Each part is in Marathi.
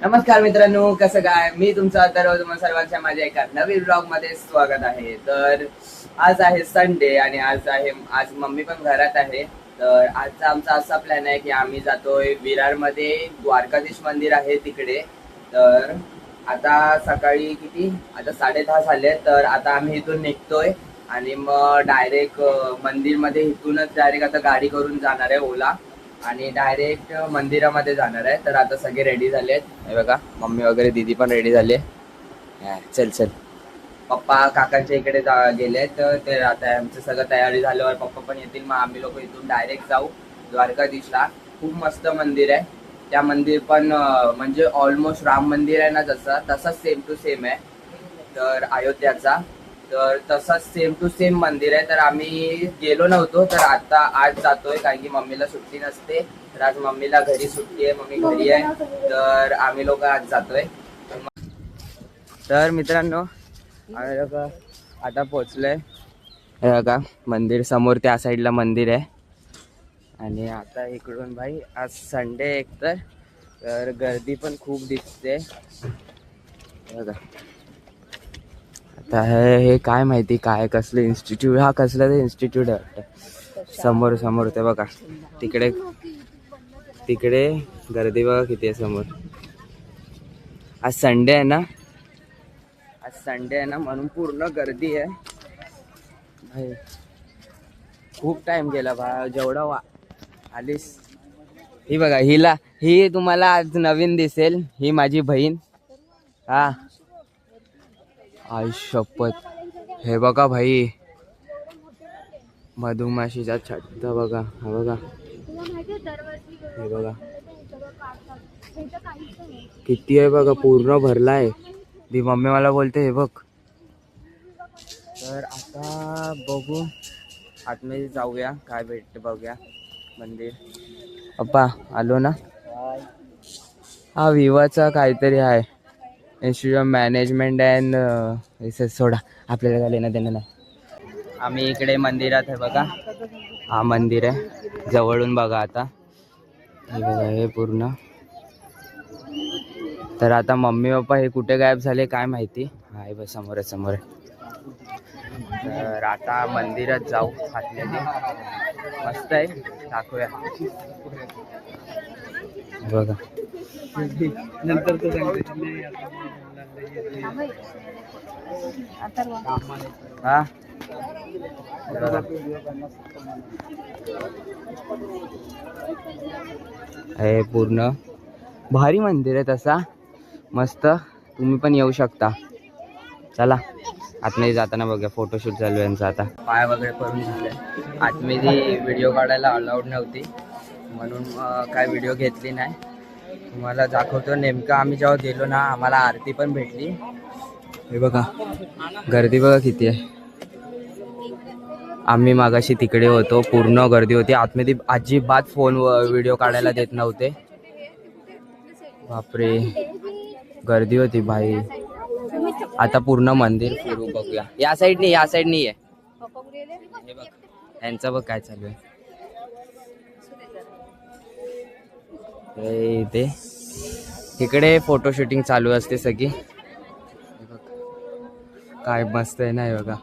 नमस्कार मित्रांनो, कसं काय? मी तुमचा तर तुम्हाला सर्वांच्या माझ्या एका नवीन ब्लॉग मध्ये स्वागत आहे. तर आज आहे संडे आणि आज मम्मी पण घरात आहे. तर आजचा आमचा असा प्लॅन आहे की आम्ही जातोय विरारमध्ये द्वारकाधीश मंदिर आहे तिकडे. तर आता सकाळी किती आता 10:30 झाले. तर आता आम्ही इथून निघतोय आणि मग डायरेक्ट मंदिरमध्ये इथूनच डायरेक्ट आता गाडी करून जाणार आहे ओला आणि डायरेक्ट मंदिरामध्ये जाणार आहे. तर आता सगळे रेडी झालेत. हे बघा मम्मी वगैरे दीदी पण रेडी झाले. चल चल. पप्पा काकांच्या इकडे गेले तर ते आता आमचं सगळं तयारी झाल्यावर पप्पा पण येतील. मग आम्ही लोक इथून डायरेक्ट जाऊ द्वारकाधीशला. खूप मस्त मंदिर आहे. त्या मंदिर पण म्हणजे ऑलमोस्ट राम मंदिर आहे ना तसंच सेम टू सेम आहे. तर अयोध्याचा तर तसंच सेम टू सेम मंदिर आहे. तर आम्ही गेलो नव्हतो तर आता आज जातोय कारण की मम्मीला सुट्टी नसते. तर आज मम्मीला घरी सुट्टी आहे, मम्मी घरी आहे. तर आम्ही लोक आज जातोय. तर मित्रांनो आम्ही लोक आता पोचलोय. हे बघा मंदिर समोर त्या साईडला मंदिर आहे. आणि आता इकडून भाई आज संडे एकतर तर गर्दी पण खूप दिसते. बघा आता हे काय माहिती काय कसलं इन्स्टिट्यूट, हा कसलं ते इन्स्टिट्यूट आहे वाटतं. समोर समोर ते बघा तिकडे तिकडे गर्दी बघा किती आहे समोर. आज संडे आहे ना, आज संडे आहे ना म्हणून पूर्ण गर्दी आहे भाई. खूप टाइम गेला बा जेवढा आलीस. ही बघा ही तुम्हाला आज नवीन दिसेल. ही माझी बहीण. हा आई शपथ. हे बघा भाई मधुमाशीचा छट्ट बघा. हा बघा हे बघा किती आहे बघा पूर्ण भरलाय. ती मम्मी मला बोलते हे बघ. तर आता बघू आतमध्ये जाऊया काय भेटते बघूया मंदिर. अप्पा आलो ना. हा विवाचा काहीतरी आहे इन्स्टिट्यूट ऑफ मॅनेजमेंट अँड सोडा आपल्याला काय लेणं देणं नाही. आम्ही इकडे मंदिरात आहे बघा. हा मंदिर आहे जवळून बघा. आता हे बघा हे पूर्ण. तर आता मम्मी पप्पा हे कुठे गायब झाले काय माहिती. हा हे बस समोर आहे समोर आहे. तर आता मंदिरात जाऊ आतमध्ये. मस्त आहे दाखवूया बघा. नंतर हा हे पूर्ण भारी मंदिर आहे तसा मस्त. तुम्ही पण येऊ शकता. चला आतमध्ये जाताना बघा फोटोशूट चालू आहे यांचा. आता पाय वगैरे करून झाले. आतमध्ये व्हिडिओ काढायला अलाउड नव्हती म्हणून काय व्हिडिओ घेतली नाही. तुम्हाला दाखवतो नेमकं आम्ही जेव्हा गेलो ना आम्हाला आरती पण भेटली. हे बघा गर्दी बघा किती आहे. आम्ही मागाशी तिकडे होतो पूर्ण गर्दी होती आतमध्ये. अजिबात फोन व्हिडिओ काढायला देत नव्हते. बापरे गर्दी होती भाई. आता पूर्ण मंदिर फिरू बघूया. या साईडनी आहे. हे बघ यांचं बघ काय चालू आहे. इथे इकडे फोटो शूटिंग चालू असते सगळी. काय मस्त आहे ना हे बघा.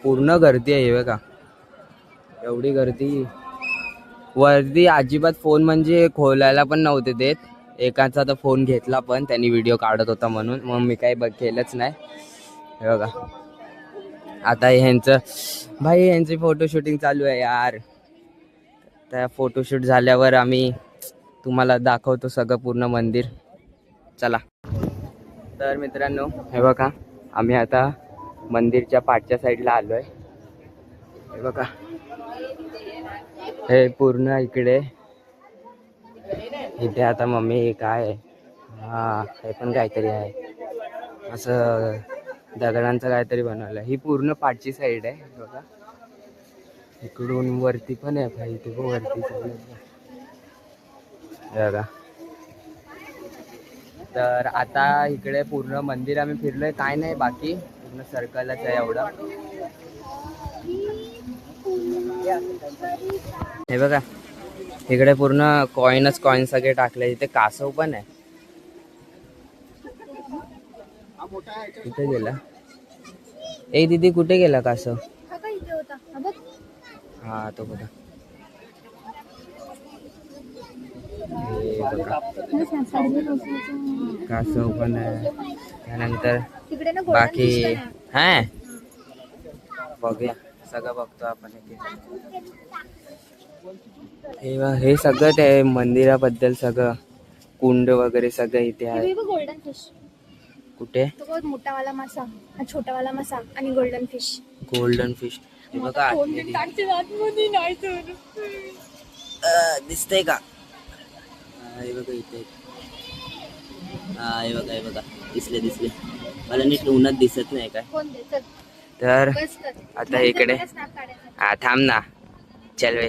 पूर्ण गर्दी आहे हे बघा. एवढी गर्दी वरती अजिबात फोन म्हणजे खोलायला पण नव्हते देत. एकाचा तर फोन घेतला पण त्यांनी व्हिडिओ काढत होता म्हणून. मग मी काही केलंच नाही. हे बघा आता ह्यांचं भाई ह्यांची फोटो शूटिंग चालू आहे यार. त्या फोटोशूट झाल्यावर आम्ही तुम्हाला दाखवतो सगळं पूर्ण मंदिर. चला. तर मित्रांनो हे बघा आम्ही आता मंदिरच्या पाठच्या साईडला आलोय. हे बघा हे पूर्ण इकडे. इथे आता मम्मी काय आहे. हा हे पण काहीतरी आहे असं दगडांचं काहीतरी बनवलं. ही पूर्ण पाठची साईड आहे बघा. इकडून वरती पण आहे भाई. ते वरती चालू बघा. तर आता इकडे पूर्ण मंदिर आम्ही फिरलोय. काय नाही बाकी पूर्ण सर्कलच आहे एवढं. हे बघा इकडे पूर्ण कॉईन सगळे टाकले. इथे कासव पण आहे. कुठे गेला? ए दीदी कुठे गेला कासव? हा तो बघा. कासव पण आहे. त्यानंतर बाकी हा बघूया सगळं बघतो आपण. हे सगळं ते मंदिराबद्दल सगळं कुंड वगैरे सगळं इथे आहे. गोल्डन फिश कुठे? मोठावाला मासा, छोटावाला मासा आणि गोल्डन फिश. गोल्डन फिश हे बघा दिसतंय का? हे बघा इथे. हे बघा दिसले. मला नीट उन्हात दिसत नाही काय. तर आता इकडे थांब ना. चल वे.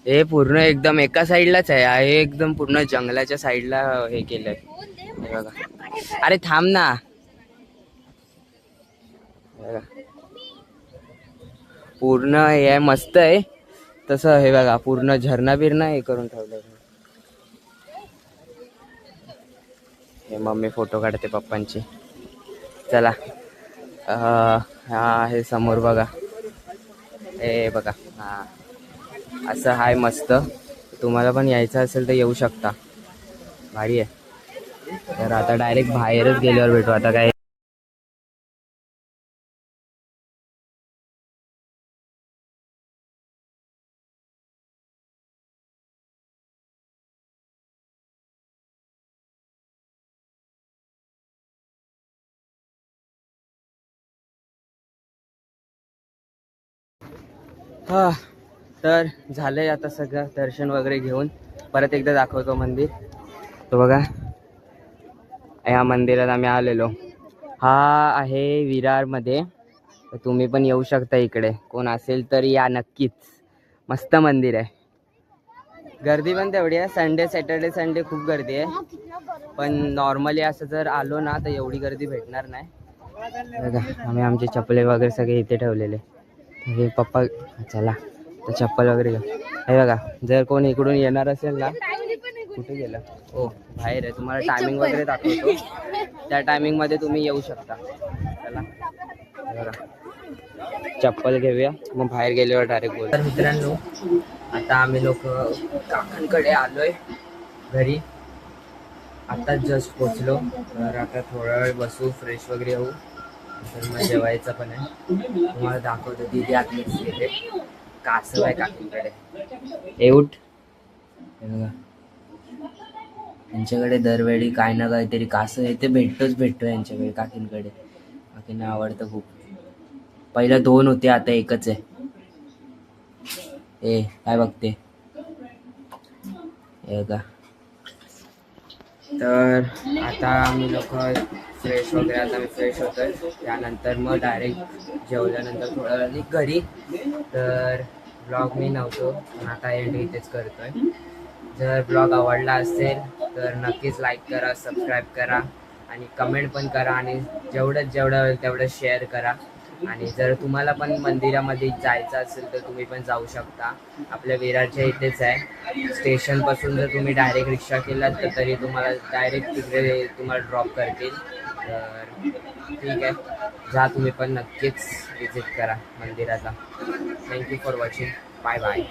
हे पूर्ण एकदम एका साईडलाच आहे. हे एकदम पूर्ण जंगलाच्या साईडला हे केलंय. हे बघा. अरे थांब ना. पूर्ण हे मस्त आहे तसं. हे बघा पूर्ण झरणा बिरणा हे करून ठेवलंय. हे मम्मी फोटो काढते पप्पांची. चला हा हे समोर बघा. हे बघा हा असं हाय मस्त. तुम्हाला पण यायचं असेल तर येऊ शकता. भारी आहे. तर आता डायरेक्ट बाहेरच गेल्यावर भेटू. आता काय हा. तर झालंय आता सगळं दर्शन वगैरे घेऊन. परत एकदा दाखवतो मंदिर. तो बघा या मंदिरात आम्ही आलेलो. हा आहे विरारमध्ये. तर तुम्ही पण येऊ शकता इकडे. कोण असेल तर या नक्कीच. मस्त मंदिर आहे. गर्दी पण तेवढी आहे. संडे सॅटर्डे संडे खूप गर्दी आहे. पण नॉर्मली असं जर आलो ना तर एवढी गर्दी भेटणार नाही. बघा आम्ही आमचे चप्पले वगैरे सगळे इथे ठेवलेले. हे पप्पा चला तर चप्पल वगैरे घेऊ. हे बघा जर कोण इकडून येणार असेल ना. कुठे गेला? हो बाहेर आहे. तुम्हाला टायमिंग वगैरे दाखवतो. त्या टायमिंग मध्ये तुम्ही येऊ शकता. चला बघा चप्पल घेऊया मग बाहेर गेल्यावर डायरेक्ट बोल. तर मित्रांनो आता आम्ही लोक काकांकडे आलोय घरी. आताच जस्ट पोचलो. तर आता थोडा वेळ बसू फ्रेश वगैरे होऊ. तर मग जेवायचं पण आहे. तुम्हाला दाखवतो. दीदी आतलीच येते. कासव आहे काकींकडे. एवढ हे बघा यांच्याकडे दरवेळी काय ना काहीतरी कासव येते भेटतो यांच्याकडे. काकींकडे काकींना आवडतं खूप. पहिला 2 होते आता एकच आहे. ए काय बघते हे बघा. तर आता आम्ही लोक फ्रेश वगैरे. आता मी फ्रेश होतोय. त्यानंतर मग डायरेक्ट जेवल्यानंतर थोड्या वेळाने घरी. तर ब्लॉग मी नव्हतो पण आता एंड इथेच करतोय. जर ब्लॉग आवडला असेल तर नक्कीच लाईक करा, सबस्क्राईब करा आणि कमेंट पण करा. आणि जेवढं होईल तेवढं शेअर करा. आणि जर तुम्हाला पण मंदिरामध्ये जायचं असेल तर तुम्ही पण जाऊ शकता. आपल्या विरारच्या इथेच आहे. स्टेशनपासून जर तुम्ही डायरेक्ट रिक्षा केलात तर तरी तुम्हाला डायरेक्ट तिकडे तुम्हाला ड्रॉप करतील. तर ठीक आहे जा तुम्ही पण नक्कीच विजिट करा मंदिराला. Thank you for watching. Bye bye.